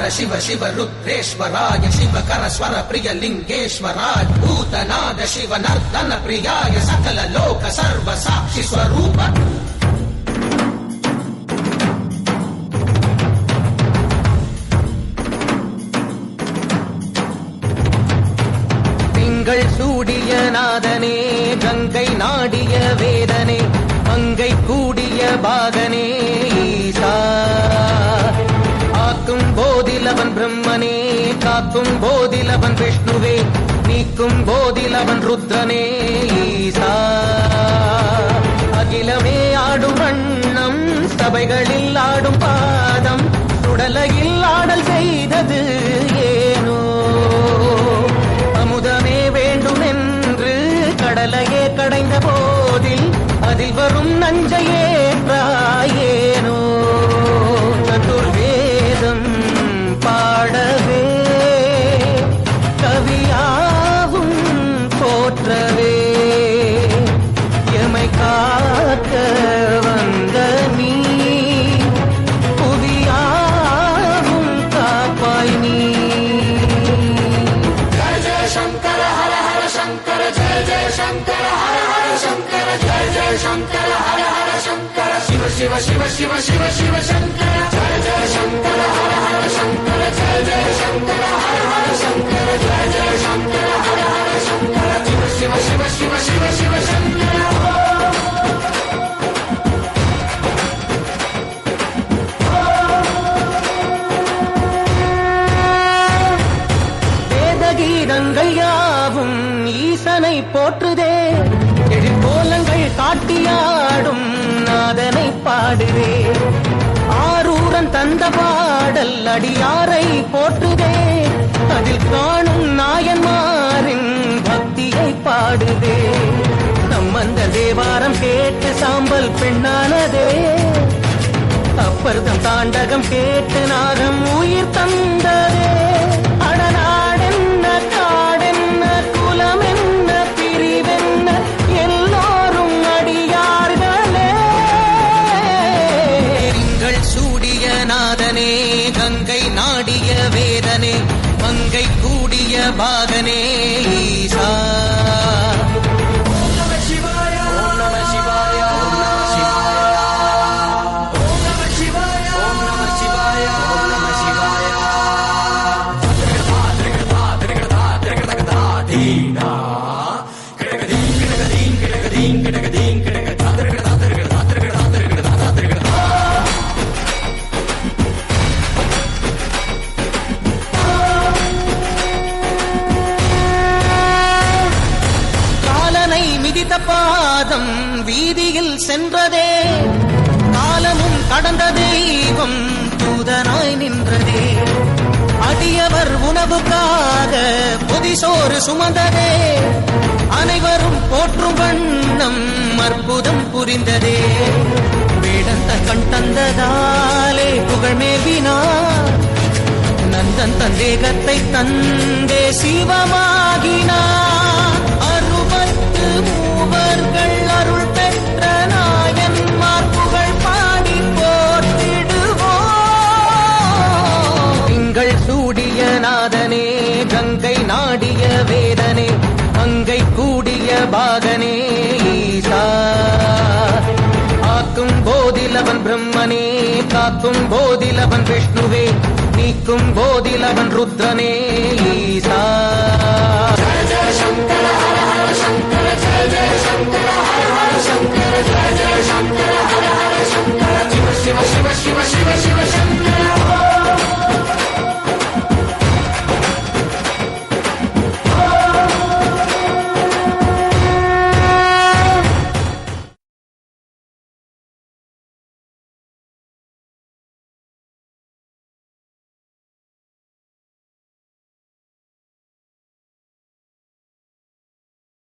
शिव शिव रुद्रेश्वराय शिवकर स्वर प्रिय लिंगेश्वराय भूतनाद शिव नर्दन प्रियाय सकल लोक सर्व साक्षि स्वरूप திங்கள் சூடிய நாதனே கங்கை நாடிய வேதனே மங்கை கூடிய பாகனே ஈசா காக்கும் போதிலவன் பிரம்மனே காக்கும் போதிலவன் விஷ்ணுவே நீக்கும் போதிலவன் ருத்ரனே ஈசா அகிலமே ஆடும் வண்ணம் சபைகளில் ஆடும் பாதம் சுடலையில் ஆடல் செய்தது ஏனோ அமுதமே வேண்டும் என்று கடலையே கடைந்த போதில் அதில் வரும் நஞ்சையே ஏனோ சதுர்வேதம் பாடவே கவியாவும் போற்றவே எமை காக்க வந்த நீ புவியாவும் காப்பாய் நீ ஜெய ஜெய சங்கர ஹர ஹர சங்கர ஜெய ஜெய சங்கர ஹர ஹர சங்கர ஜெய ஜெய சங்கர ஹர ஹர சங்கர சிவ சிவ சிவ சிவ சிவ சிவ சங்கர ஜெய ஜெய சங்கர ஹர ஹர சங்கர ஜெய ஜெய சங்கர ஹர ஹர சங்கர ஜெய ஜெய சங்கர ஹர ஹர சங்கர சிவ சிவ சிவ சிவ சிவ சங்கர வேதகீதங்கள் யாவும் ஈசனை போற்றுதே எழிற்கோலங்கள் காட்டியாடும் நாதனை பாடுவே ஆரூரன் தந்த பாடல் அடியாரை போற்றுதே அதில் காணும் நாயன்மாரின் பக்தியை பாடுதே நம்மந்த தேவாரம் கேட்டு சாம்பல் பெண்ணானதே அப்பர்தம் தாண்டகம் கேட்டு நாகம் உயிர் தந்ததே அடநாடென்ன காடென்ன குலமென்ன பிரிவென்ன எல்லோரும் அடியார்களே திங்கள் சூடிய நாதனே கங்கை நாடிய வேதனே மங்கை கூடிய பாகனே ஈசா பாதம் வீதியில் சென்றதே காலமும் கடந்த தெய்வம் தூதனாய் நின்றதே அடியவர் உணவுக்காக பொதிசோறு சுமந்ததே அனைவரும் போற்றும் வண்ணம் அற்புதம் புரிந்ததே வேடந்த கண் தந்ததாலே புகழ் மேவினார் நந்தன் தந்தேகத்தை தந்தே சிவமாகினார் அறுபத்து மூவர்கள் அருள் பெற்ற நாயன்மார் புகழ் பாடி போற்றிடுவோம் திங்கள் சூடிய நாதனே கங்கை நாடிய வேதனே மங்கை கூடிய பாகனே ஈசா ஆக்கும் போதிலவன் பிரம்மனே காக்கும் போதிலவன் விஷ்ணுவே நீக்கும் போதிலவன் ருத்ரனே ஈசா ஜெய ஜெய சங்கர